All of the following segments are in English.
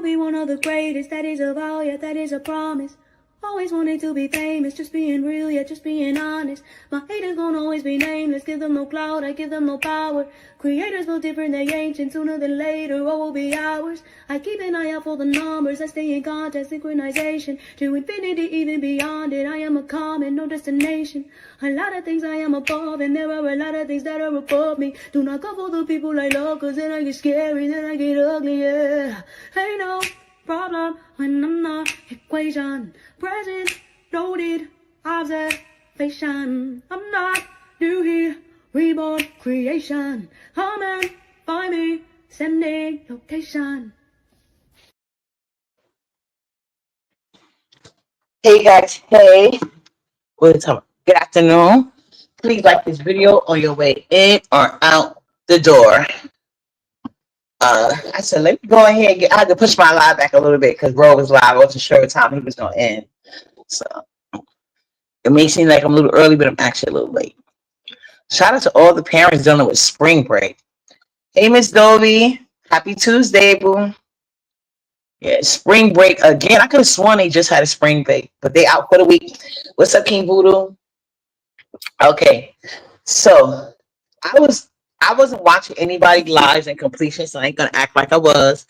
be one of the greatest. That is a vow, yeah, that is a promise. Always wanting to be famous, just being real, yeah, just being honest. My haters gon' always be nameless, give them no clout, I give them no power. Creators built different, they ancient, sooner than later, what will be ours? I keep an eye out for the numbers, I stay in contact, synchronization. To infinity, even beyond it, I am a common, no destination. A lot of things I am above, and there are a lot of things that are above me. Do not go for the people I love, cause then I get scary, then I get ugly, yeah. Hey, no problem when I'm not equation. Present, noted, observation. I'm not new here, reborn creation. Come and find me, sending location. Hey guys, hey, good afternoon. Please like this video on your way in or out the door. I said, let me go ahead and I had to push my live back a little bit because bro was live. I wasn't sure what time he was going to end. So it may seem like I'm a little early, but I'm actually a little late. Shout out to all the parents dealing with spring break. Hey, Miss Dovey. Happy Tuesday, boo. Yeah, spring break again. I could have sworn they just had a spring break, but they out for the week. What's up, King Voodoo? Okay, so I wasn't watching anybody lives and completion, so I ain't gonna act like I was.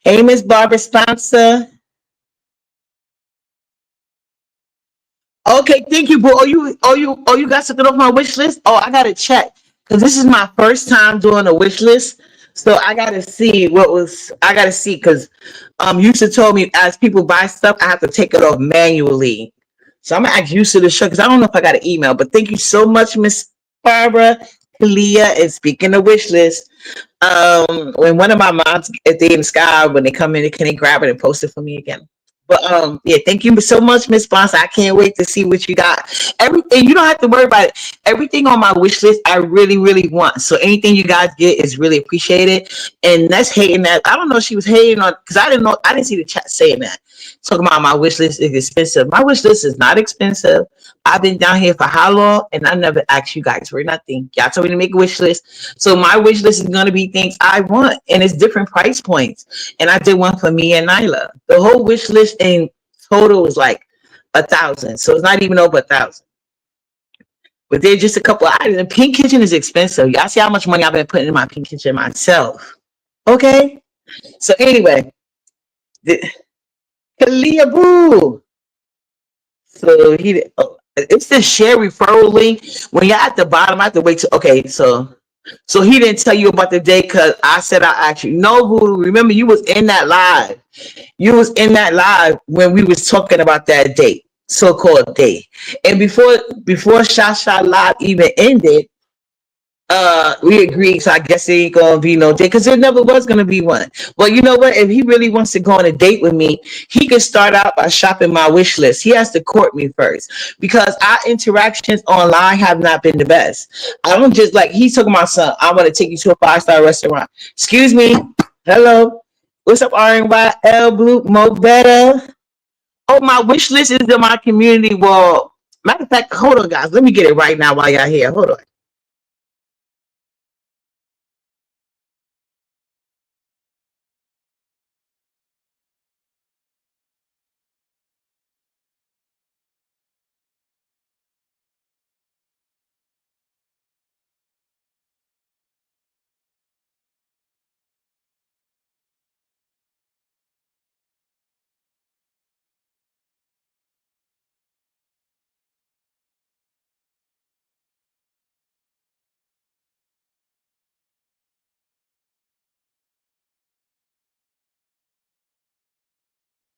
Hey, Miss Barbara Sponsor. Okay, thank you, boo. You got something off my wish list? Oh, I gotta check because this is my first time doing a wish list, so I gotta see I gotta see because Yusa told me as people buy stuff, I have to take it off manually. So I'm gonna ask Yusa to show because I don't know if I got an email, but thank you so much, Miss Barbara. Leah is speaking the wish list. When one of my moms, if they in the sky, when they come in, can they grab it and post it for me again? But yeah, thank you so much, Miss Sponsor. I can't wait to see what you got. Everything you don't have to worry about it. Everything on my wish list, I really, really want. So anything you guys get is really appreciated. And that's hating that. I don't know if she was hating on because I didn't see the chat saying that. Talking about my wish list is expensive. My wish list is not expensive. I've been down here for how long? And I never asked you guys for nothing. Y'all told me to make a wish list. So my wish list is going to be things I want. And it's different price points. And I did one for me and Nyla. The whole wish list in total is like 1,000. So it's not even over 1,000. But there's just a couple of items. And Pink Kitchen is expensive. Y'all see how much money I've been putting in my Pink Kitchen myself. Okay? So anyway. Kalia Boo. So it's the share referral link. When you're at the bottom, I have to wait till okay, so he didn't tell you about the day because I said I actually no Voodoo. Remember, you was in that live. You was in that live when we was talking about that date, so-called date. And before Shasha Live even ended, we agreed, so I guess there ain't gonna be no date because there never was gonna be one. Well, you know what? If he really wants to go on a date with me, he can start out by shopping my wish list. He has to court me first because our interactions online have not been the best. I don't just like he's talking about son. I want to take you to a 5-star restaurant. Excuse me. Hello. What's up, RNYL Blue Mo Better? Oh, my wish list is in my community wall. Matter of fact, hold on, guys. Let me get it right now while y'all here. Hold on.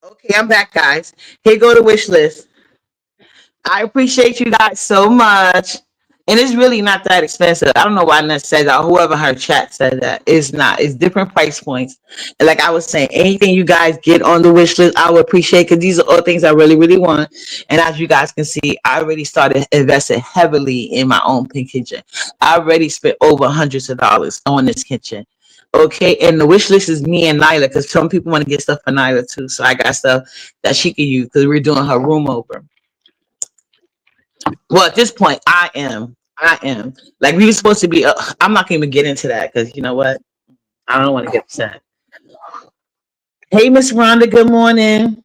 Okay, I'm back, guys. Here go the wish list. I appreciate you guys so much. And it's really not that expensive. I don't know why Ness said that. Whoever her chat said that. It's not. It's different price points. And like I was saying, anything you guys get on the wish list, I would appreciate because these are all things I really, really want. And as you guys can see, I already started investing heavily in my own pink kitchen. I already spent over hundreds of dollars on this kitchen. Okay, and the wish list is me and Nyla because some people want to get stuff for Nyla too. So I got stuff that she can use because we're doing her room over. Well, at this point, I am. Like we were supposed to be. I'm not gonna even get into that because you know what? I don't want to get upset. Hey, Miss Rhonda, good morning.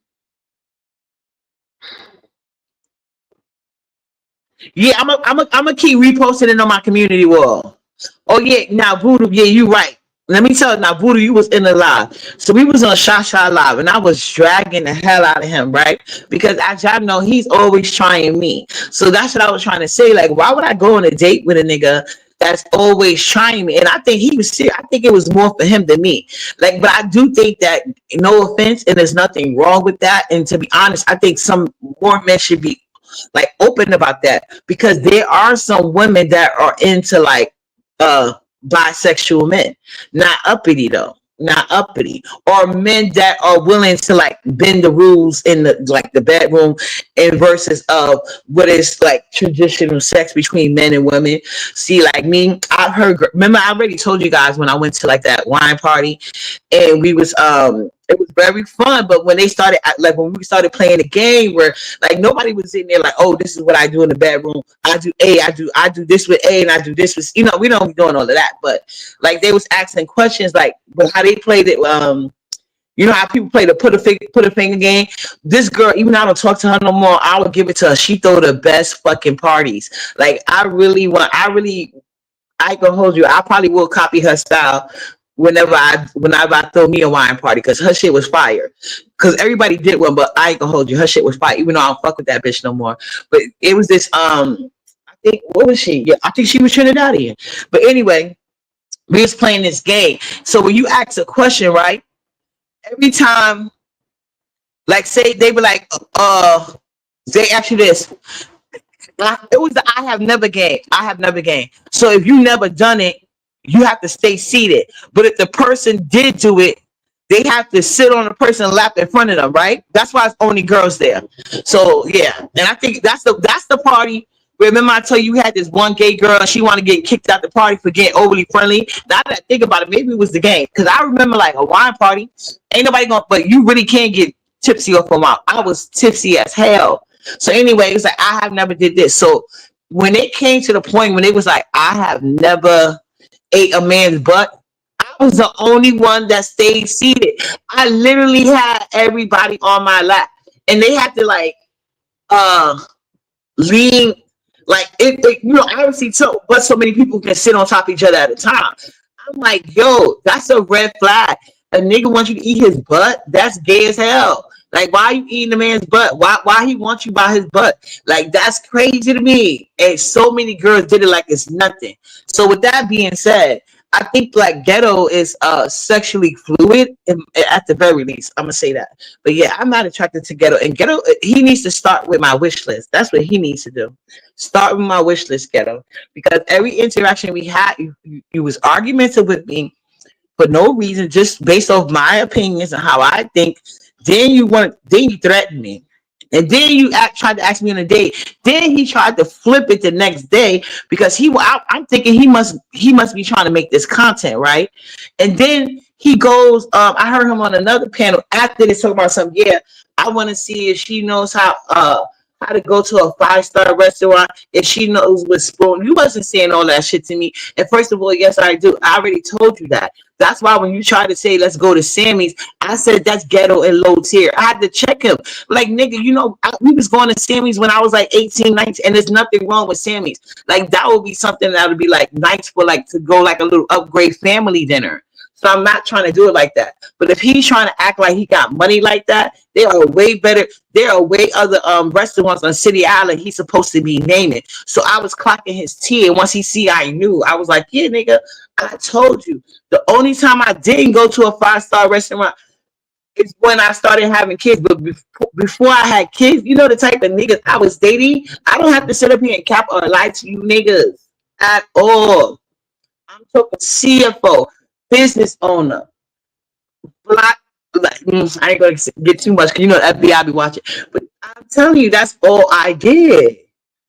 Yeah, I'm gonna keep reposting it on my community wall. Oh yeah, now Voodoo, yeah, you right. Let me tell you now, Voodoo, you was in the live. So we was on Shasha Live and I was dragging the hell out of him, right? Because as y'all know, he's always trying me. So that's what I was trying to say. Like, why would I go on a date with a nigga that's always trying me? And I think he was serious. I think it was more for him than me. Like, but I do think that no offense, and there's nothing wrong with that. And to be honest, I think some more men should be like open about that because there are some women that are into like uh bisexual men, not uppity though, not uppity, or men that are willing to like bend the rules in the like the bedroom and versus of what is like traditional sex between men and women. See, like me, I've heard, remember I already told you guys when I went to like that wine party and we was it was very fun. But when they started like when we started playing the game where like nobody was in there like, oh, this is what I do in the bedroom. I do this with A and I do this with, we don't be doing all of that. But like they was asking questions like how they played it. You know how people play the put a finger game. This girl, even though I don't talk to her no more, I would give it to her. She throw the best fucking parties. Like I can hold you. I probably will copy her style whenever I throw me a wine party because her shit was fire. Because everybody did one, but I ain't gonna hold you. Her shit was fire, even though I don't fuck with that bitch no more. But it was this I think what was she? Yeah, I think she was Trinidadian. But anyway, we was playing this game. So when you ask a question, right? Every time, like say they were like, they ask you this. It was the I have never game. I have never game. So if you never done it, you have to stay seated. But if the person did do it, they have to sit on the person's lap in front of them, right? That's why it's only girls there. So yeah, and I think that's the party. Remember I told you we had this one gay girl and she wanted to get kicked out the party for getting overly friendly. Now that I think about it, maybe it was the game. Because I remember like a wine party, ain't nobody going, but you really can't get tipsy off a while. I was tipsy as hell. So anyway, it's like I have never did this. So when it came to the point when it was like I have never ate a man's butt, I was the only one that stayed seated. I literally had everybody on my lap, and they had to like uh lean like obviously but so many people can sit on top of each other at a time. I'm like, yo, that's a red flag. A nigga wants you to eat his butt. That's gay as hell. Like, why are you eating a man's butt? Why he wants you by his butt? Like, that's crazy to me. And so many girls did it like it's nothing. So with that being said, I think like ghetto is sexually fluid at the very least. I'm gonna say that. But yeah, I'm not attracted to ghetto. And ghetto, he needs to start with my wish list. That's what he needs to do. Start with my wish list, ghetto. Because every interaction we had, you was argumentative with me for no reason, just based off my opinions and how I think. Then you threatened me. And then tried to ask me on a date. Then he tried to flip it the next day because I'm thinking he must be trying to make this content, right? And then he goes, I heard him on another panel after this talking about something. Yeah, I want to see if she knows how to go to a 5-star restaurant, if she knows what spoon. You wasn't saying all that shit to me. And first of all, yes, I do. I already told you that. That's why when you try to say, let's go to Sammy's, I said that's ghetto and low tier. I had to check him. Like, nigga, we was going to Sammy's when I was like 18, 19, and there's nothing wrong with Sammy's. Like, that would be something that would be like nice for like to go like a little upgrade family dinner. So I'm not trying to do it like that. But if he's trying to act like he got money like that, there are way better. There are way other restaurants on City Island he's supposed to be naming. So I was clocking his tea, and once he see I knew, I was like, yeah, nigga, I told you. The only time I didn't go to a 5-star restaurant is when I started having kids. But before I had kids, you know the type of niggas I was dating. I don't have to sit up here and cap or lie to you niggas at all. I'm talking CFO, business owner, black. I ain't gonna get too much because the FBI be watching. But I'm telling you, that's all I did.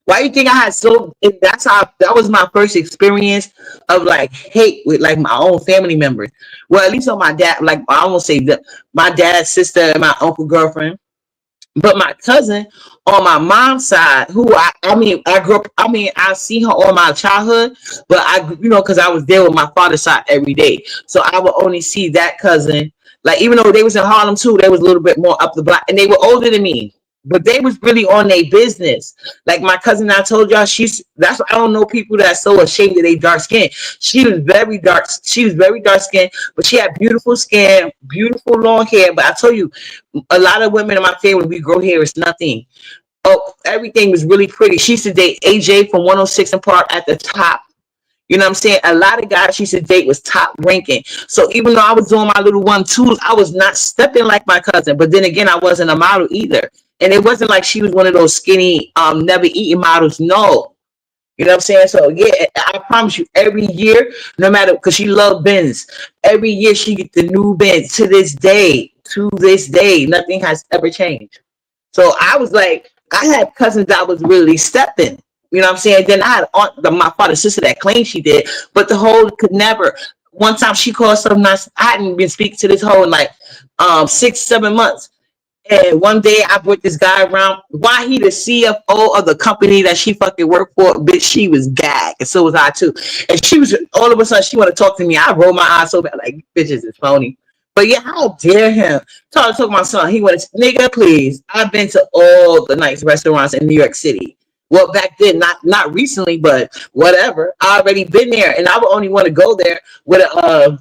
Why you think I had that was my first experience of like hate with like my own family members. Well, at least on my dad, like I won't say that my dad's sister and my uncle girlfriend, but my cousin on my mom's side, who I grew up, I see her all my childhood, but because I was there with my father's side every day. So I would only see that cousin Like, even though they was in Harlem too, they was a little bit more up the block, and they were older than me. But they was really on their business. Like my cousin, I told y'all, that's why I don't know people that's so ashamed that they dark skin. She was very dark. She was very dark skin, but she had beautiful skin, beautiful long hair. But I told you, a lot of women in my family, we grow hair, it's nothing. Oh, everything was really pretty. She used to date AJ from 106 and Park at the top. You know what I'm saying? A lot of guys she used to date was top ranking. So even though I was doing my little 1-2s, I was not stepping like my cousin. But then again, I wasn't a model either. And it wasn't like she was one of those skinny, never eating models. No. You know what I'm saying? So yeah, I promise you, every year, no matter, because she loved Benz, every year she get the new Benz. To this day, nothing has ever changed. So I was like, I had cousins that was really stepping. You know what I'm saying? Then I had my father's sister that claimed she did, but the whole could never. One time she called something nice. I hadn't been speaking to this whole in like 6-7 months. And one day I brought this guy around. Why he the CFO of the company that she fucking worked for? Bitch, she was gagged. And so was I too. And she was, all of a sudden, she want to talk to me. I roll my eyes so bad, like, bitches is phony. But yeah, how dare him? Talk to my son. He went, nigga, please. I've been to all the nice restaurants in New York City. Well, back then, not recently, but whatever. I already been there, and I would only want to go there with a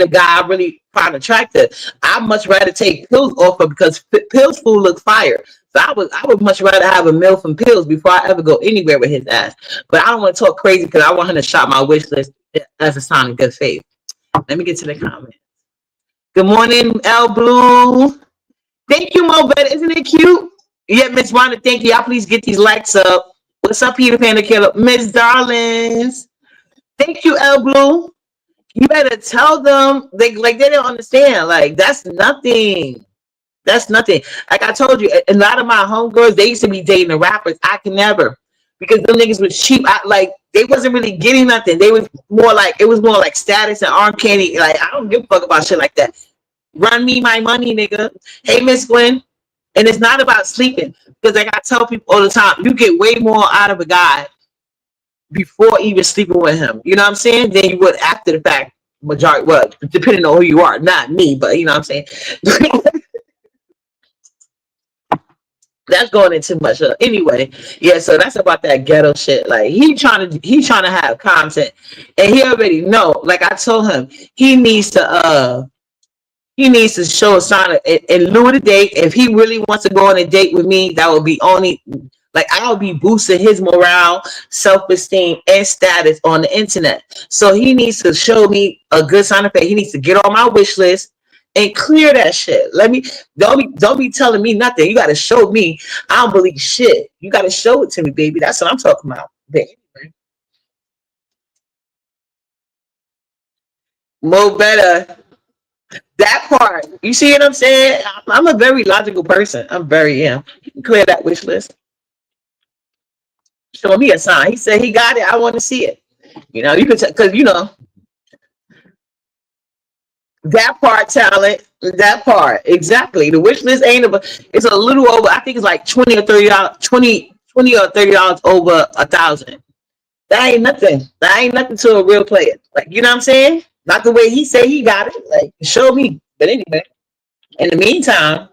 guy I really find attractive. I'd much rather take Pills off of, because Pills food look fire. So I would much rather have a meal from Pills before I ever go anywhere with his ass. But I don't want to talk crazy because I want him to shop my wish list as a sign of good faith. Let me get to the comments. Good morning, L Blue. Thank you, Mo Better. Isn't it cute? Yeah, Miss Wanda, thank you. Y'all please get these likes up. What's up, Peter Pan the Killer? Miss Darlings. Thank you, L Blue. You better tell them they don't understand. Like, that's nothing. That's nothing. Like I told you, a lot of my homegirls, they used to be dating the rappers. I can never, because them niggas was cheap. They wasn't really getting nothing. They was more like, it was more like status and arm candy. Like, I don't give a fuck about shit like that. Run me my money, nigga. Hey, Miss Gwen. And it's not about sleeping, because like I tell people all the time, you get way more out of a guy before even sleeping with him. You know what I'm saying? Than you would after the fact. Majority, well, depending on who you are, not me, but you know what I'm saying. That's going into much. Anyway, yeah. So that's about that ghetto shit. Like he trying to have content, and he already know. Like I told him, he needs to show a sign in lieu of the date. If he really wants to go on a date with me, that would be only, like, I'll be boosting his morale, self-esteem, and status on the internet. So he needs to show me a good sign of faith. He needs to get on my wish list and clear that shit. Don't be telling me nothing. You got to show me. I don't believe shit. You got to show it to me, baby. That's what I'm talking about. Baby. Mo Better. That part. You see what I'm saying? I'm a very logical person. Clear that wish list. Show me a sign. He said he got it. I want to see it. You know, you could, because you know that part, talent. That part, exactly. The wish list ain't it's a little over. I think it's like $20 or $30, $20 or $30 over $1,000. That ain't nothing. That ain't nothing to a real player. Like, you know what I'm saying? Not the way he said he got it. Like, show me. But anyway, in the meantime,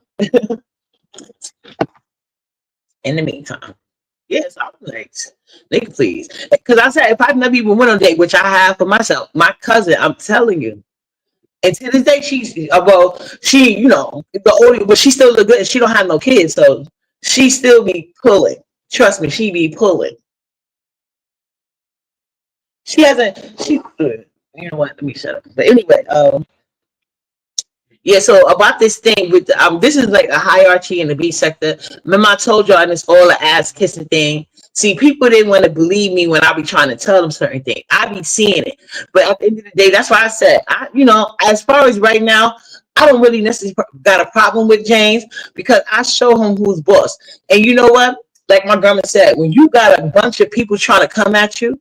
yes, I'm like, nigga, please. Because I said, if I've never even went on a date, which I have for myself, my cousin, I'm telling you. And to this day, she, you know, the older, but she still look good. She don't have no kids, so she still be pulling. Trust me, she be pulling. You know what? Let me shut up. But anyway, yeah, so about this thing with this is like a hierarchy in the B sector. Remember I told y'all, and it's all an ass kissing thing. See, people didn't want to believe me when I be trying to tell them certain things. I be seeing it. But at the end of the day, that's why I said, you know, as far as right now, I don't really necessarily got a problem with James, because I show him who's boss. And you know what? Like my grandma said, when you got a bunch of people trying to come at you,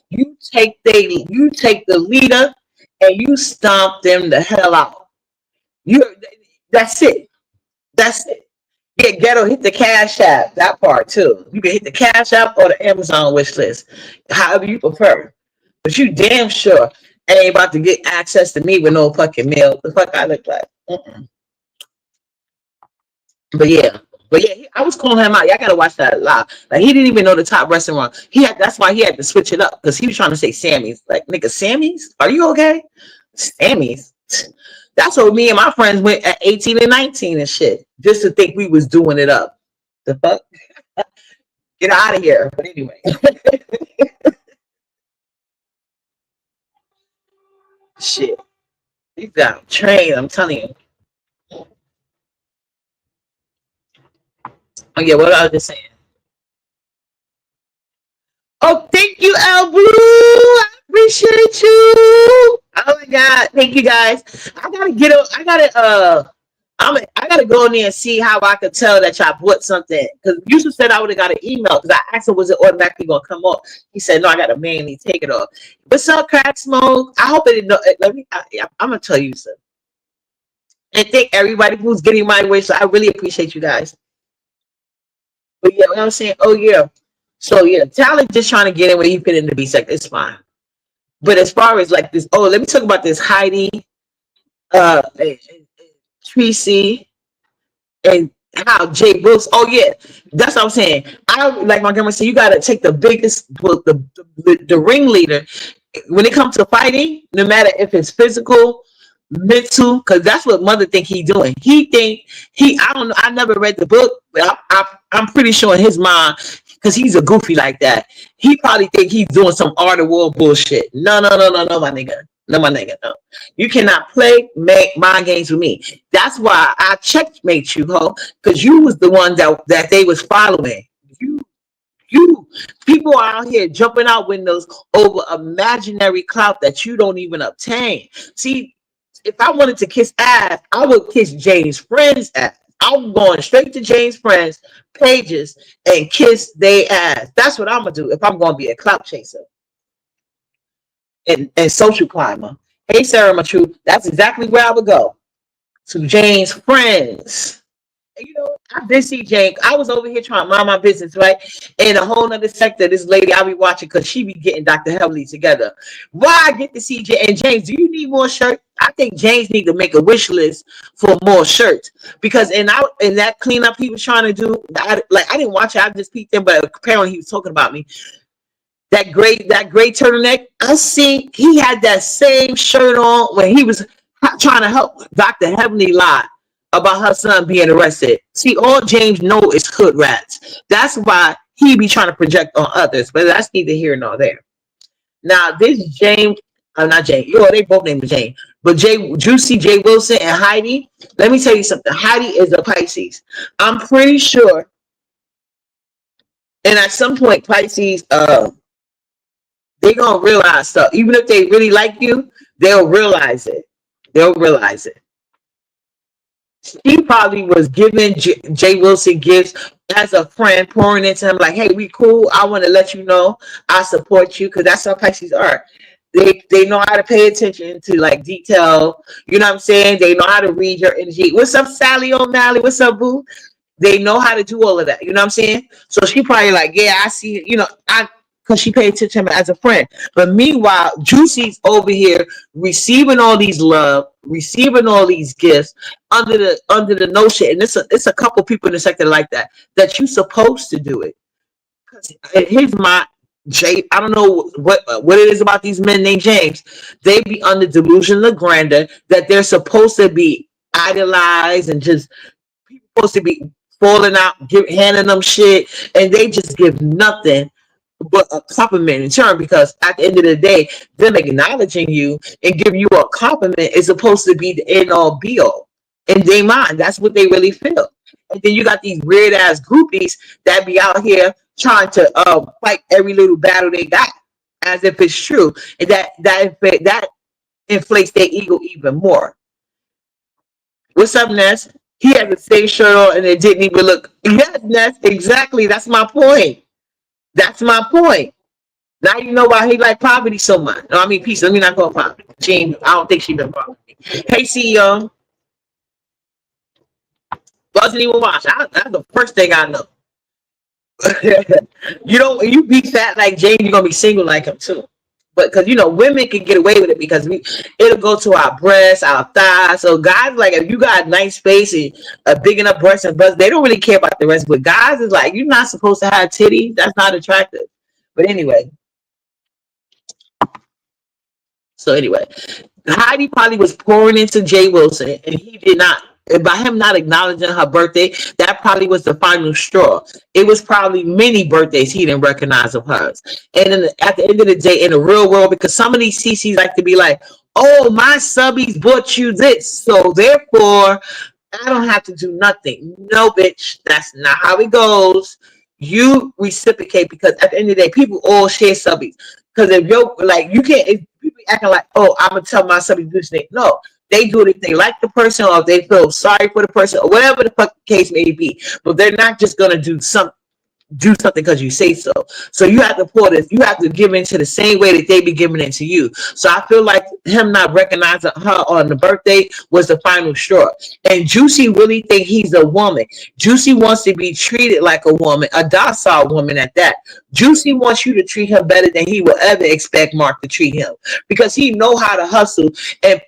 you take the leader and you stomp them the hell out. That's it. Yeah, Ghetto, hit the Cash App. That part too. You can hit the Cash App or the Amazon wish list, however you prefer. But you damn sure ain't about to get access to me with no fucking mail. The fuck I look like. But yeah. But yeah, I was calling him out. Y'all gotta watch that live. Like he didn't even know the top restaurant. That's why he had to switch it up because he was trying to say Sammy's. Like nigga, Sammy's? Are you okay? Sammy's. That's what me and my friends went at 18 and 19 and shit, just to think we was doing it up. The fuck? Get out of here. But anyway. Shit. You got trained, I'm telling you. Oh yeah, what I was just saying. Oh, thank you, El Blue. I appreciate you. Oh my god, thank you guys. I gotta get a, I gotta go in there and see how I could tell that y'all bought something. Because Yusuf said I would have got an email because I asked him was it automatically gonna come off. He said no, I gotta manually take it off. What's up, Crack Smoke? I hope it didn't know. I'm gonna tell you something. And thank everybody who's getting my way. So I really appreciate you guys. But yeah, what I'm saying, oh yeah. So yeah, talent just trying to get in where he fit in the B sector. It's fine. But as far as like this, let me talk about this Heidi, Tracy, and how Jay Wilson. Oh yeah, that's what I'm saying. I like my grandma said, you gotta take the biggest, the ringleader when it comes to fighting, no matter if it's physical, mental, because that's what mother think he doing. I don't know. I never read the book, but I'm pretty sure in his mind, because he's a goofy like that, he probably think he's doing some art of war bullshit. No, my nigga. No, my nigga, no. You cannot play mind games with me. That's why I checkmate you, ho, because you was the one that they was following. You people are out here jumping out windows over imaginary clout that you don't even obtain. See, if I wanted to kiss ass, I would kiss James' friends' ass. I'm going straight to James' friends' pages and kiss their ass. That's what I'm gonna do if I'm gonna be a clout chaser and social climber. Hey, Sarah Matru, that's exactly where I would go. To James' friends. And you know, I did see Jane. I was over here trying to mind my business, right? In a whole nother sector, this lady I'll be watching because she be getting Dr. Heavily together. Why I get to see Jane? And James, do you need more shirts? I think James need to make a wish list for more shirts because in that cleanup he was trying to do, I didn't watch it. I just peeked in, but apparently he was talking about me. That gray turtleneck. I see he had that same shirt on when he was trying to help Dr. Heavenly lie about her son being arrested. See, all James know is hood rats. That's why he be trying to project on others, but that's neither here nor there. Now, this James, not James, they both named James, but Juicy, Jay Wilson, and Heidi, let me tell you something. Heidi is a Pisces. I'm pretty sure, and at some point, Pisces, they're going to realize stuff. Even if they really like you, they'll realize it. She probably was giving Jay Wilson gifts as a friend, pouring into him like, hey, we cool. I want to let you know I support you because that's how Pisces are. They know how to pay attention to like detail. You know what I'm saying? They know how to read your energy. What's up, Sally O'Malley? What's up, boo? They know how to do all of that. You know what I'm saying? So she probably like, yeah, I see, because she paid attention to him as a friend. But meanwhile, Juicy's over here receiving all these love, receiving all these gifts under the notion, and it's a couple people in the sector like that you're supposed to do it. Because in his mind, Jay, I don't know what it is about these men named James. They be under delusion of grandeur that they're supposed to be idolized and just people supposed to be falling out, handing them shit, and they just give nothing but a compliment in turn, because at the end of the day, them acknowledging you and giving you a compliment is supposed to be the end all be all in their mind. That's what they really feel. And then you got these weird ass groupies that be out here trying to fight every little battle they got as if it's true, and that inflates their ego even more. What's up, Ness? He had the same shirt on and it didn't even look. Yes, Ness, exactly. That's my point. Now you know why he like poverty so much. No, I mean peace. Let me not call poverty. I don't think she been poverty. Hey, CEO. Wasn't even watch. That's the first thing I know. You be fat like James, you're gonna be single like him too. but because women can get away with it because it'll go to our breasts, our thighs. So guys, like if you got a nice face and a big enough breast and bust, they don't really care about the rest. But guys is like, you're not supposed to have titties. That's not attractive. But anyway, so anyway, Heidi probably was pouring into Jay Wilson, and he did not. And by him not acknowledging her birthday, that probably was the final straw. It was probably many birthdays he didn't recognize of hers. And then at the end of the day, in the real world, because some of these CCs like to be like, oh, my subbies bought you this, so therefore I don't have to do nothing. No, bitch, that's not how it goes. You reciprocate because at the end of the day, people all share subbies. Because if you're like, you can't, if people acting like, oh, I'm gonna tell my subbies this thing. No, they do it if they like the person or if they feel sorry for the person or whatever the fuck case may be. But they're not just gonna do something because you say so. So you have to pour this, you have to give into the same way that they be giving into you. So I feel like him not recognizing her on the birthday was the final straw. And Juicy really think he's a woman. Juicy wants to be treated like a woman, a docile woman at that. Juicy wants you to treat him better than he will ever expect Mark to treat him because he know how to hustle and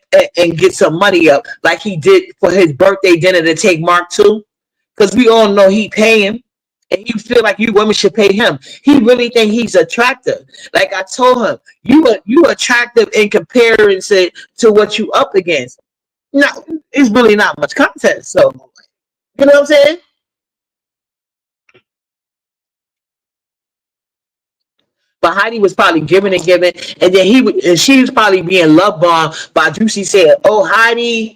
get some money up like he did for his birthday dinner to take Mark to. Because we all know he pay him. And you feel like you women should pay him. He really think he's attractive. Like I told him, you attractive in comparison to what you up against. No, it's really not much contest. So you know what I'm saying? But Heidi was probably giving and giving, and then she was probably being love bombed by Juicy saying, "Oh, Heidi,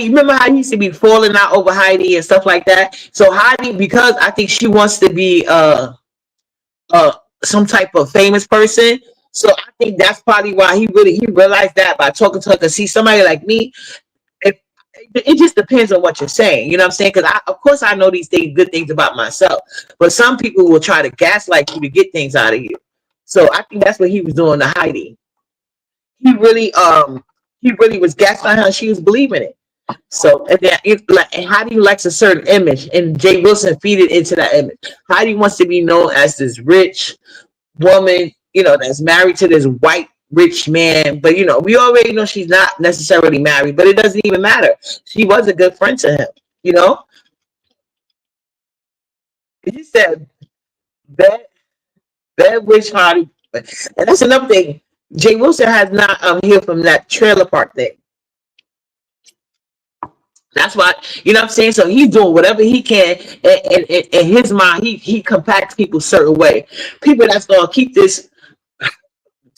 remember how he used to be falling out over Heidi and stuff like that?" So Heidi, because I think she wants to be some type of famous person, so I think that's probably why he realized that by talking to her. Cause see, somebody like me, if it just depends on what you're saying, you know what I'm saying? Because of course I know these good things about myself, but some people will try to gaslight you to get things out of you. So I think that's what he was doing to Heidi. He really was gaslighting her. She was believing it. So and then and Heidi likes a certain image, and Jay Wilson feed it into that image. Heidi wants to be known as this rich woman, that's married to this white rich man. But we already know she's not necessarily married, but it doesn't even matter. She was a good friend to him. He said bad witch Heidi, and that's another thing. Jay Wilson has not healed from that trailer park thing. That's why, you know what I'm saying? So he's doing whatever he can. And in his mind, he compacts people a certain way. People that's going to keep this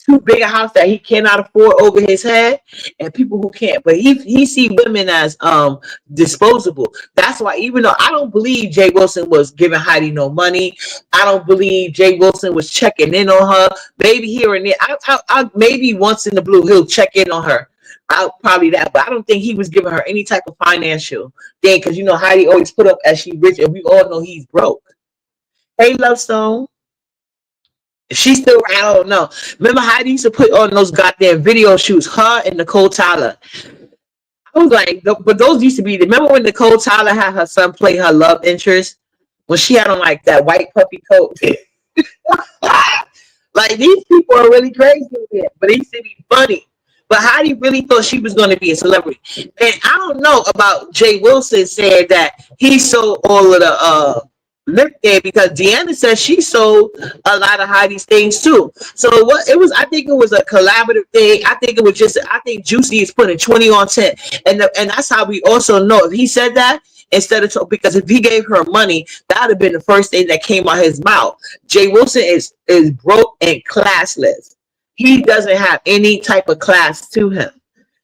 too big a house that he cannot afford over his head, and people who can't. But he see women as disposable. That's why, even though I don't believe Jay Wilson was giving Heidi no money, I don't believe Jay Wilson was checking in on her. Maybe here and there. I maybe once in the blue, he'll check in on her. Probably that, but I don't think he was giving her any type of financial thing because Heidi always put up as she rich, and we all know he's broke. Hey, Love Stone, she's still, I don't know. Remember Heidi used to put on those goddamn video shoots, her and Nicole Tyler. I was like, but those used to be. Remember when Nicole Tyler had her son play her love interest when she had on like that white puppy coat? Like these people are really crazy with it, but they used to be funny. But Heidi really thought she was going to be a celebrity. And I don't know about Jay Wilson saying that he sold all of the lip there because Deanna said she sold a lot of Heidi's things too. So I think it was a collaborative thing. I think Juicy is putting 20 on 10. And that's how we also know if he said that instead of because if he gave her money, that would have been the first thing that came out his mouth. Jay Wilson is broke and classless. He doesn't have any type of class to him.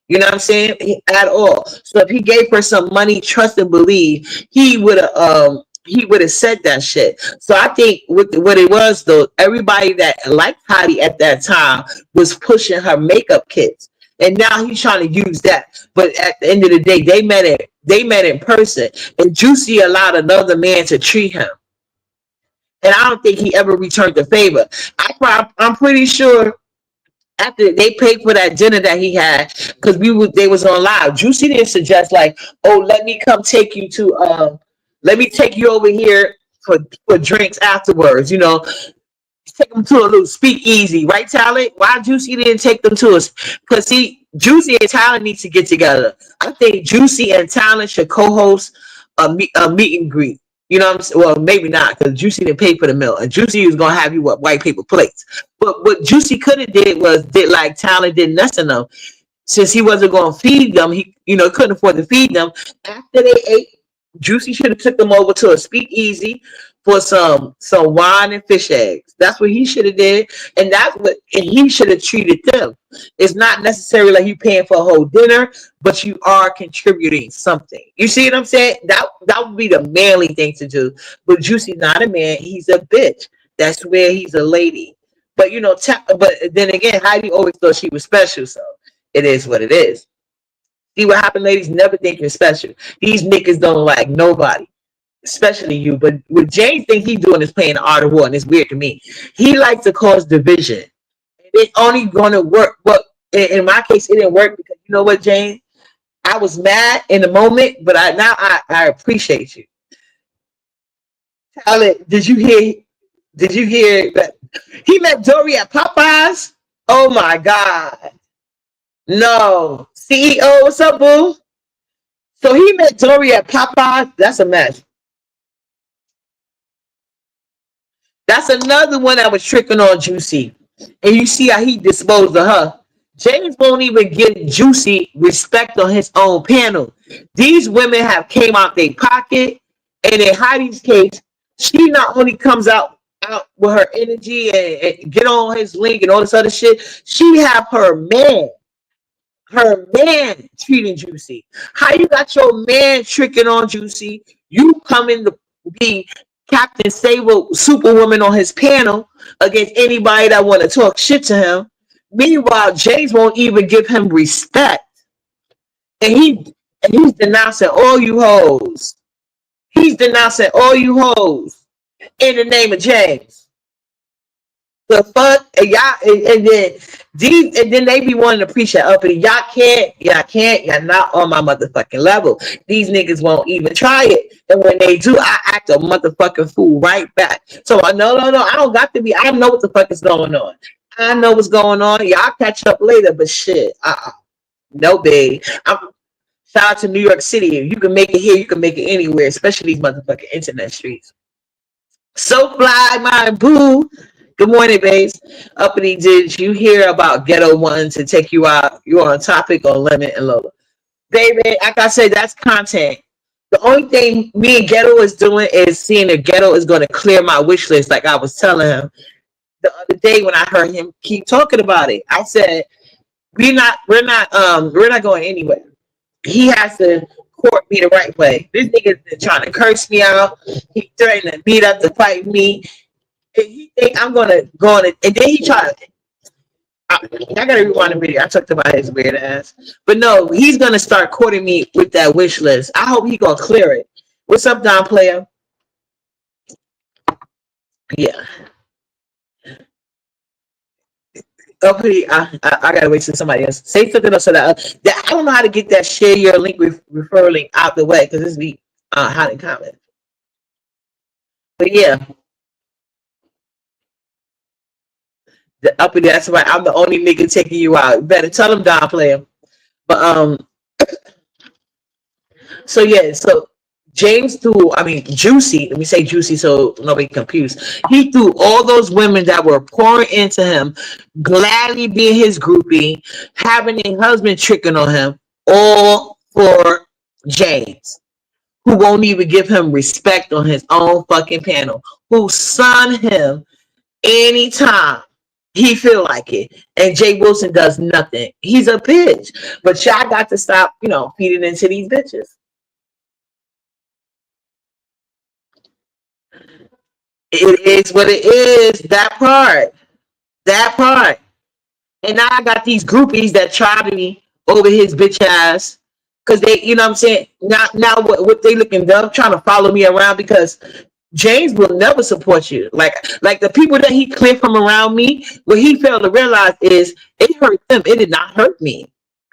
You know what I'm saying? At all. So if he gave her some money, trust and believe, he would have said that shit. So I think what it was though, everybody that liked Heidi at that time was pushing her makeup kits. And now he's trying to use that. But at the end of the day, they met in person. And Juicy allowed another man to treat him. And I don't think he ever returned the favor. I'm pretty sure after they paid for that dinner that he had, because they was on live. Juicy didn't suggest like, oh, let me take you over here for drinks afterwards. take them to a little speakeasy, right, Talent? Why Juicy didn't take them to us? Because see, Juicy and Talent need to get together. I think Juicy and Talent should co-host a meet and greet. You know what I'm saying? Well, maybe not, because Juicy didn't pay for the meal, and Juicy was gonna have you what white paper plates. But what Juicy could have did was did like Talent did nothing them. Since he wasn't gonna feed them, he couldn't afford to feed them. After they ate, Juicy should have took them over to a speakeasy for some wine and fish eggs. That's what he should have did, and he should have treated them. It's not necessarily like you paying for a whole dinner, but you are contributing something. You see what I'm saying? That would be the manly thing to do. But Juicy's not a man; he's a bitch. That's where he's a lady. But but then again, Heidi always thought she was special, so it is what it is. See what happened, ladies? Never think you're special. These niggas don't like nobody, especially you. But what James think he's doing is playing the art of war, and it's weird to me. He likes to cause division. It's only going to work. But in my case, it didn't work because you know what, James? I was mad in the moment, but I appreciate you. Talent, did you hear? Did you hear that he met Dory at Popeyes? Oh my God! No, CEO, what's up, boo? So he met Dory at Popeyes. That's a mess. That's another one that was tricking on Juicy. And you see how he disposed of her. James won't even give Juicy respect on his own panel. These women have came out their pocket, and in Heidi's case, she not only comes out with her energy and get on his link and all this other shit, she have her man treating Juicy. How you got your man tricking on Juicy? You coming to be Captain Sable Superwoman on his panel against anybody that want to talk shit to him. Meanwhile, James won't even give him respect. And he's denouncing all you hoes. He's denouncing all you hoes in the name of James. The fuck, and then they be wanting to preach that uppity. Y'all can't, y'all not on my motherfucking level. These niggas won't even try it. And when they do, I act a motherfucking fool right back. So no, I don't got to be, I know what the fuck is going on. I know what's going on. Y'all catch up later, but shit. No, babe. Shout out to New York City. You can make it here, you can make it anywhere, especially these motherfucking internet streets. So fly, my boo. Good morning, babes. Uppity, did you hear about Ghetto wanting to take you out? You're on Topic on Lemon and Lola. Baby, like I said, that's content. The only thing me and Ghetto is doing is seeing if Ghetto is going to clear my wish list, like I was telling him the other day when I heard him keep talking about it. I said, we're not going anywhere. He has to court me the right way. This nigga's been trying to curse me out. He threatened to beat up to fight me. And he think I'm gonna go on it, and then he tried. I gotta rewind the video. I talked about his weird ass, but no, he's gonna start courting me with that wish list. I hope he gonna clear it. What's up, Don Player? Yeah. Okay, I gotta wait till somebody else say something else so that I don't know how to get that share your link referral link out the way because this be hot in comment. But yeah. That's why I'm the only nigga taking you out. You better tell him, Don Player. But so yeah, so James Juicy, let me say Juicy so nobody confused. He threw all those women that were pouring into him, gladly being his groupie, having a husband tricking on him, all for James, who won't even give him respect on his own fucking panel, who sun him anytime he feel like it, and Jay Wilson does nothing. He's a bitch. But y'all got to stop, feeding into these bitches. It is what it is. That part. And now I got these groupies that try to be over his bitch ass because they, you know what I'm saying. Now what they looking dumb, trying to follow me around because James will never support you. Like the people that he cleared from around me, what he failed to realize is it hurt them. It did not hurt me.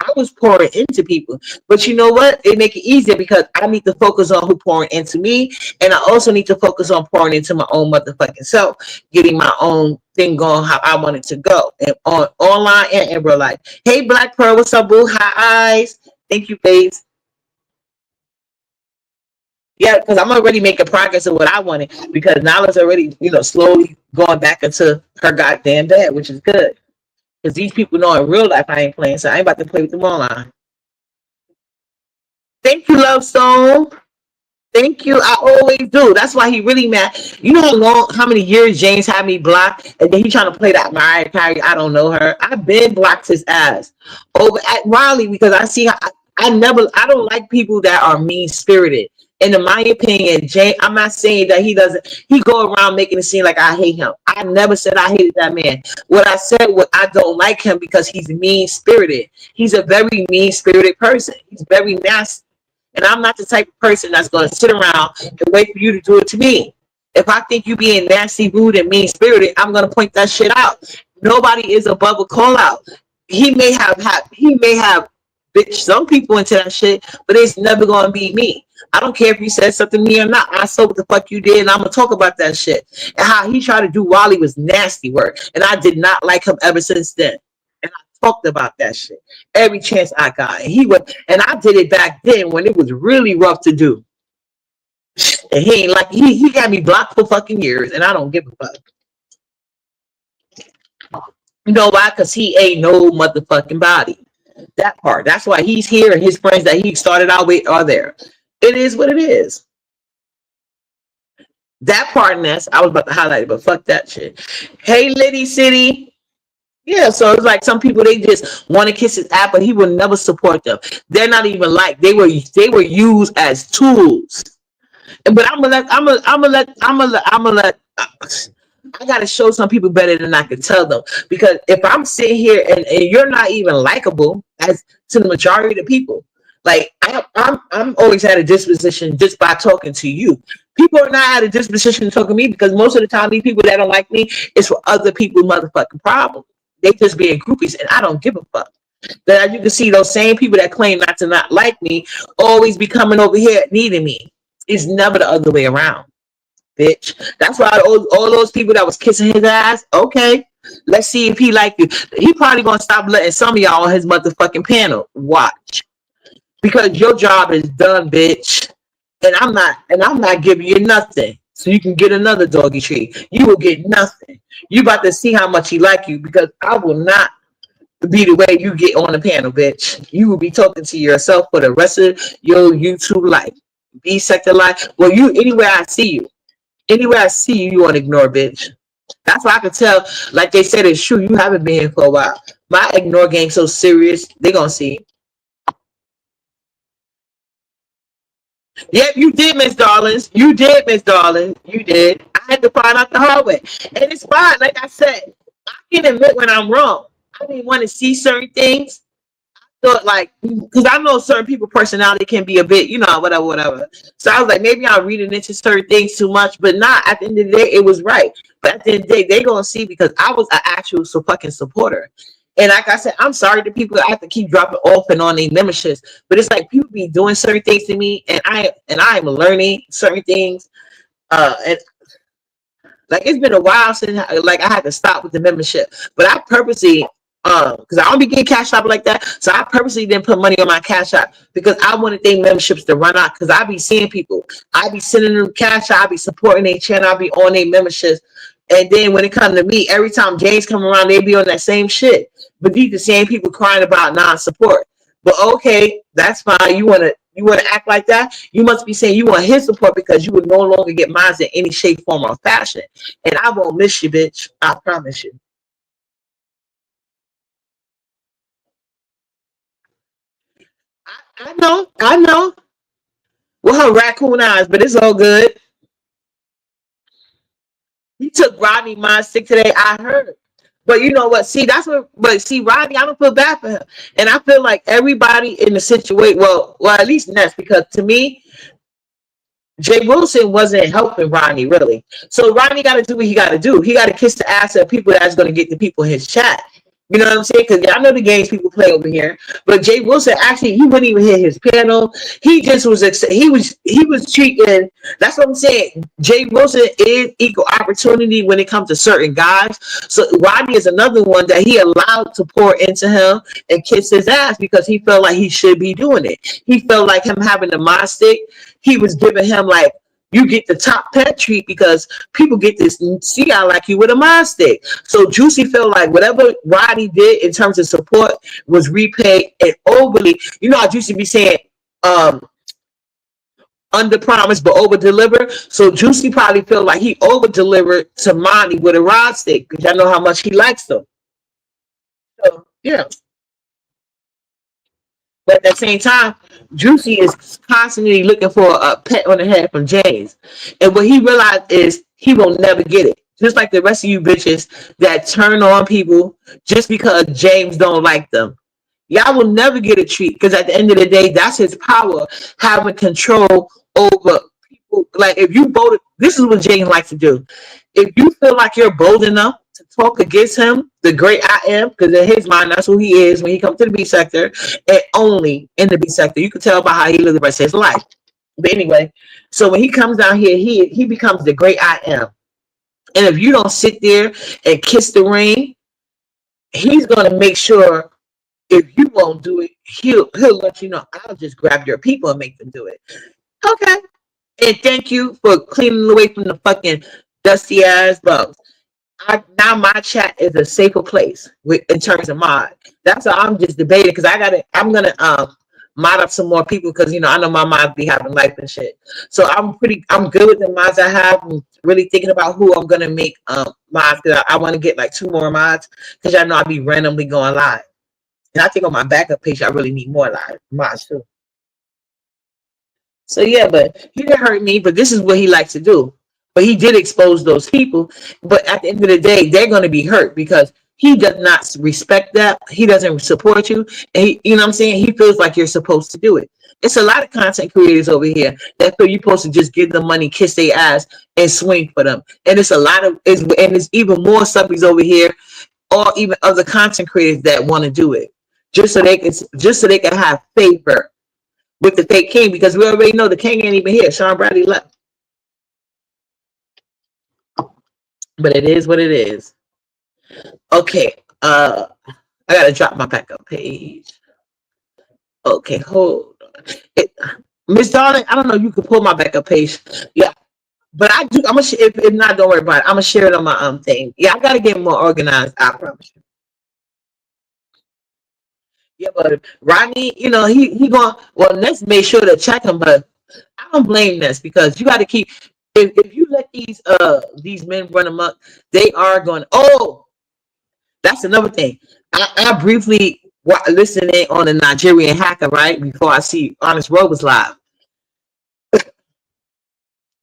I was pouring into people. But you know what? It make it easier because I need to focus on who pouring into me. And I also need to focus on pouring into my own motherfucking self, getting my own thing going how I want it to go. And on online and in real life. Hey Black Pearl, what's up, boo? Hi eyes. Thank you, babes. Yeah, because I'm already making progress of what I wanted because Nala's already, slowly going back into her goddamn bed, which is good. Because these people know in real life I ain't playing, so I ain't about to play with them online. Thank you, Love Stone. Thank you. I always do. That's why he really mad. You know how many years James had me blocked, and then he trying to play that Mariah Carey. I don't know her. I've been blocked his ass over at Riley because I see how I don't like people that are mean spirited. And in my opinion, James, I'm not saying that he go around making it seem like I hate him. I never said I hated that man. What I said was I don't like him because he's mean spirited. He's a very mean spirited person. He's very nasty. And I'm not the type of person that's going to sit around and wait for you to do it to me. If I think you being nasty, rude, and mean spirited, I'm going to point that shit out. Nobody is above a call out. He may have bitch some people into that shit, but it's never going to be me. I don't care if you said something to me or not. I saw what the fuck you did, and I'm going to talk about that shit. And how he tried to do Wally was nasty work. And I did not like him ever since then. And I talked about that shit every chance I got. And I did it back then when it was really rough to do. And he ain't like he got me blocked for fucking years, and I don't give a fuck. You know why? Because he ain't no motherfucking body. That part. That's why he's here, and his friends that he started out with are there. It is what it is. That part, Ness, I was about to highlight it, but fuck that shit. Hey, Liddy City. Yeah, so it's like some people, they just want to kiss his ass, but he will never support them. They're not even like they were used as tools. But I'm gonna let I gotta show some people better than I can tell them. Because if I'm sitting here and you're not even likable as to the majority of the people, like I'm always at a disposition just by talking to you. People are not at a disposition to talk to me because most of the time these people that don't like me is for other people's motherfucking problems. They just being groupies, and I don't give a fuck. That you can see those same people that claim not like me always be coming over here needing me. It's never the other way around, bitch. That's why all those people that was kissing his ass, okay, let's see if he like you. He probably gonna stop letting some of y'all on his motherfucking panel. Watch. Because your job is done, bitch. And I'm not giving you nothing. So you can get another doggy treat. You will get nothing. You about to see how much he like you because I will not be the way you get on the panel, bitch. You will be talking to yourself for the rest of your YouTube life. B sector life. Well, anywhere I see you, you want to ignore, bitch. That's why I can tell, like they said, it's true. You haven't been here for a while. My ignore game so serious, they gonna see. Yep, you did, Miss Darlings. You did, Miss Darling. You did. I had to find out the hard way. And it's fine. Like I said, I can admit when I'm wrong. I didn't want to see certain things. Thought like, because I know certain people's personality can be a bit, whatever. So I was like, maybe I'm reading into certain things too much, but not. At the end of the day, it was right. But at the end of the day, they're going to see because I was an actual fucking supporter. And like I said, I'm sorry to people that I have to keep dropping off and on their memberships. But it's like people be doing certain things to me, and I am learning certain things. And like it's been a while since like I had to stop with the membership. But I purposely because I don't be getting cash out like that. So I purposely didn't put money on my cash out because I wanted their memberships to run out. Because I be seeing people. I be sending them cash out. I be supporting their channel. I be on their memberships. And then when it comes to me, every time James come around, they be on that same shit. But these the same people crying about non-support. But okay, that's fine. You wanna act like that? You must be saying you want his support because you would no longer get mine in any shape, form, or fashion. And I won't miss you, bitch. I promise you. I know. With her raccoon eyes, but it's all good. He took Rodney mine sick today. I heard. But you know what? See, Rodney, I don't feel bad for him. And I feel like everybody in the situation, well, at least Ness, because to me, Jay Wilson wasn't helping Rodney really. So Rodney got to do what he got to do. He got to kiss the ass of people that's going to get the people in his chat. You know what I'm saying? Because I know the games people play over here, but Jay Wilson actually he wouldn't even hit his piano. He just was he was treating. That's what I'm saying. Jay Wilson is equal opportunity when it comes to certain guys. So Rodney is another one that he allowed to pour into him and kiss his ass because he felt like he should be doing it. He felt like him having the mod stick. He was giving him like, you get the top pet treat because people get this see I like you with a mind stick. So Juicy felt like whatever Roddy did in terms of support was repaid and overly. You know how Juicy be saying under promise but over deliver. So Juicy probably felt like he over delivered to Monty with a rod stick because I know how much he likes them. So yeah. But at the same time, Juicy is constantly looking for a pet on the head from James. And what he realized is he will never get it. Just like the rest of you bitches that turn on people just because James don't like them. Y'all will never get a treat because at the end of the day, that's his power, having control over people. Like if you voted, this is what James likes to do. If you feel like you're bold enough to talk against him, the great I am, because in his mind, that's who he is when he comes to the B sector, and only in the B sector. You can tell by how he lives the rest of his life. But anyway, so when he comes down here, he becomes the great I am. And if you don't sit there and kiss the ring, he's gonna make sure if you won't do it, he'll let you know. I'll just grab your people and make them do it. Okay. And thank you for cleaning away from the fucking dusty ass bugs. Now my chat is a safer place in terms of mod. That's why I'm just debating because I'm gonna mod up some more people because I know my mods be having life and shit. So I'm good with the mods I have. I'm really thinking about who I'm gonna make mods because I want to get like 2 more mods because I know I'll be randomly going live. And I think on my backup page I really need more live mods too. So yeah, but he didn't hurt me, but this is what he likes to do. But he did expose those people. But at the end of the day, they're going to be hurt because he does not respect that. He doesn't support you. And you know what I'm saying? He feels like you're supposed to do it. It's a lot of content creators over here that feel you're supposed to just give them money, kiss their ass, and swing for them. And it's a lot of, and there's even more subbies over here, or even other content creators that want to do it just so they can have favor with the fake king because we already know the king ain't even here. Sean Bradley left. But it is what it is. Okay. I gotta drop my backup page. Okay, hold on. Miss Darling, I don't know. You can pull my backup page. Yeah, but I do. I'm gonna. If not, don't worry about it. I'm gonna share it on my thing. Yeah, I gotta get more organized. I promise you. Yeah, but Rodney, he going. Well, let's make sure to check him. But I don't blame this because you got to keep. If you let these men run amok, they are going. Oh, that's another thing. I briefly listened in on the Nigerian hacker right before I see Honest Robots live.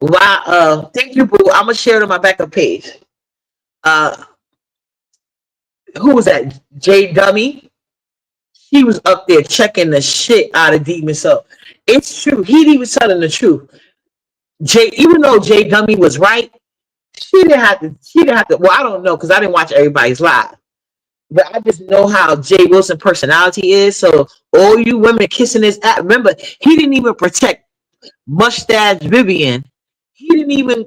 Wow. Thank you, boo. I'm gonna share it on my backup page. Who was that? Jay Dummy. He was up there checking the shit out of Demon Soul. It's true. He was telling the truth. Even though Jay Dummy was right, she didn't have to. Well, I don't know because I didn't watch everybody's live, but I just know how Jay Wilson personality is. So all you women kissing his ass. Remember, he didn't even protect Mustache Vivian. He didn't even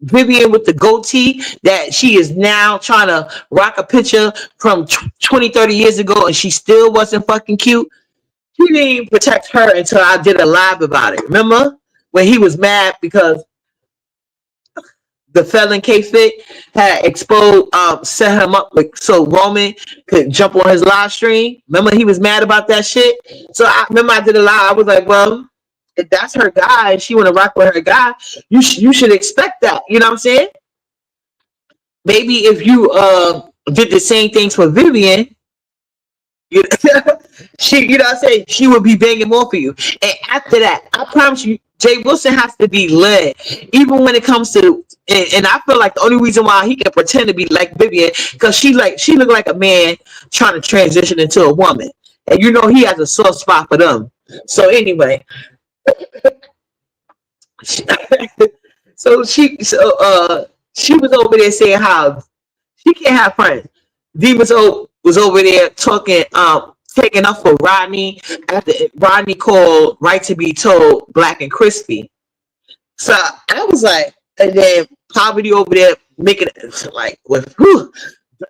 Vivian with the goatee that she is now trying to rock a picture from 20, 30 years ago, and she still wasn't fucking cute. He didn't even protect her until I did a live about it. Remember when he was mad because the felon K-Fit had exposed, set him up so Roman could jump on his live stream. Remember he was mad about that shit. So I remember I did a live. I was like, well, if that's her guy and she want to rock with her guy, you should expect that. You know what I'm saying? Maybe if you did the same things for Vivian, she, you know what I'm saying, she would be begging more for you. And after that, I promise you, Jay Wilson has to be led, even when it comes to. And I feel like the only reason why he can pretend to be like Vivian, because she looked like a man trying to transition into a woman, and he has a soft spot for them. So anyway, so she was over there saying how she can't have friends. Demon Soul was over there talking, taking up for Rodney after Rodney called Right to Be Told black and crispy. So I was like, and then Poverty over there making it like, with whew,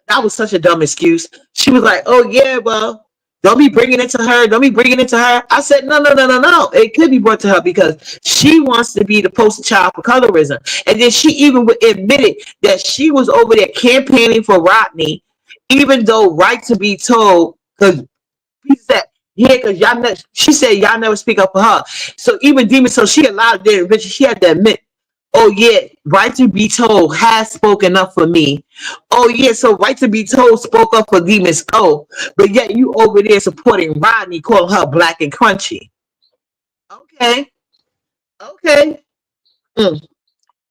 that was such a dumb excuse. She was like, oh yeah, well, don't be bringing it to her. Don't be bringing it to her. I said, no, no, no, no, no. It could be brought to her because she wants to be the poster child for colorism. And then she even admitted that she was over there campaigning for Rodney, even though Right to Be Told, because he said, yeah, because y'all never, she said y'all never speak up for her. So even Demon, so she allowed it, she had to admit, oh yeah, Right to Be Told has spoken up for me. Oh yeah, so Right to Be Told spoke up for Demons O, but yet you over there supporting Rodney, calling her black and crunchy. Okay, okay. Mm.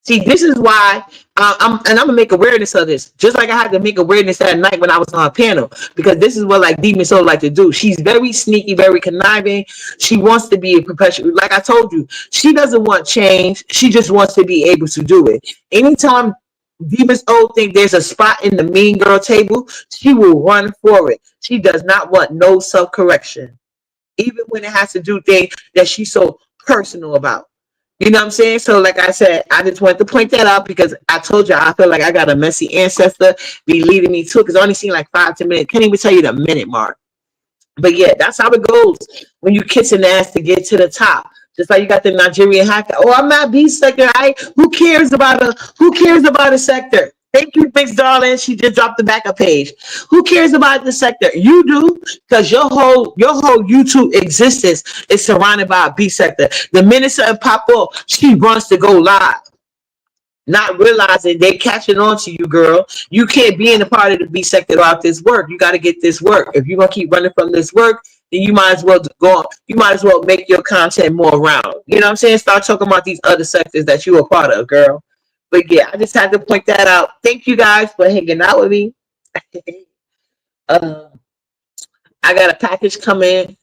See, this is why I'm gonna make awareness of this. Just like I had to make awareness that night when I was on a panel, because this is what like Demon Soul like to do. She's very sneaky, very conniving. She wants to be a professional. Like I told you, she doesn't want change. She just wants to be able to do it. Anytime Demon Soul think there's a spot in the Mean Girl table, she will run for it. She does not want no self-correction, even when it has to do things that she's so personal about. You know what I'm saying? So, like I said, I just wanted to point that out because I told you I feel like I got a messy ancestor be leading me to it because I only seen like 5-10 minutes. Can't even tell you the minute mark. But yeah, that's how it goes when you kissing ass to get to the top. Just like you got the Nigerian hacker. Oh, I'm not B sector. Who cares about a sector? Thank you, Big Darling. She just dropped the backup page. Who cares about the sector? You do, because your whole YouTube existence is surrounded by a B sector. The minute something pop up, she runs to go live, not realizing they catching on to you, girl. You can't be in a part of the B sector without this work. You got to get this work. If you're gonna keep running from this work, then you might as well go. You might as well make your content more round. You know what I'm saying? Start talking about these other sectors that you are part of, girl. But yeah, I just had to point that out. Thank you guys for hanging out with me. I got a package coming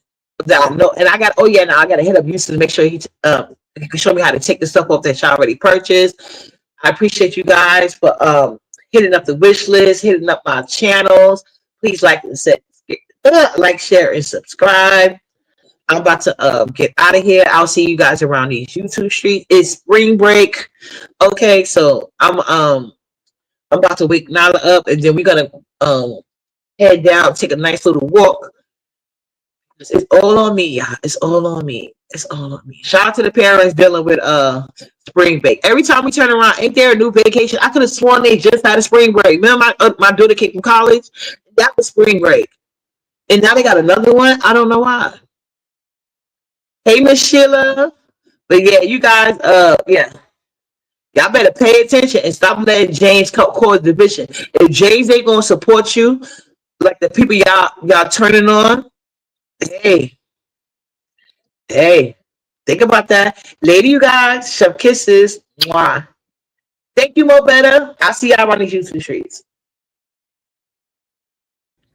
that I know, and I got. Oh yeah, now I got to hit up Houston to make sure he can show me how to take the stuff off that you already purchased. I appreciate you guys for hitting up the wish list, hitting up my channels. Please like and share, and subscribe. I'm about to get out of here. I'll see you guys around these YouTube streets. It's spring break. Okay, so I'm about to wake Nala up, and then we're gonna head down, take a nice little walk. It's all on me, y'all. It's all on me. It's all on me. Shout out to the parents dealing with spring break. Every time we turn around, ain't there a new vacation? I could have sworn they just had a spring break. Remember my daughter came from college? That was spring break. And now they got another one. I don't know why. Hey, Miss Sheila. But yeah, you guys, yeah. Y'all better pay attention and stop letting James cause division. If James ain't gonna support you, like the people y'all turning on, hey, think about that. Later, you guys. Chef kisses. Mwah. Thank you, Mo Better. I'll see y'all on the YouTube streets.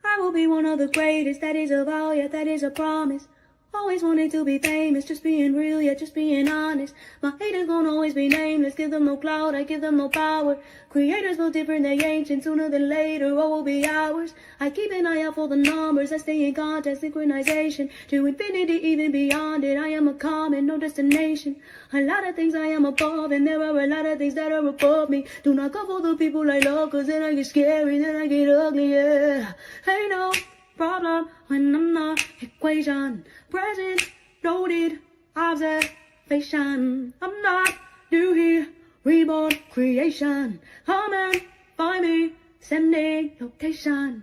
I will be one of the greatest, that is a vow, yeah, that is a promise. Always wanted to be famous, just being real, yeah, just being honest. My haters gon' always be nameless, give them no clout, I give them no power. Creators feel different, they ancient, sooner than later, what will be ours? I keep an eye out for the numbers, I stay in contact, synchronization. To infinity, even beyond it, I am a common, no destination. A lot of things I am above, and there are a lot of things that are above me. Do not go for the people I love, cause then I get scary, then I get ugly, yeah. Ain't no problem when I'm not equation. Present, noted, observation. I'm not new here, reborn creation. Come and find me, sending location.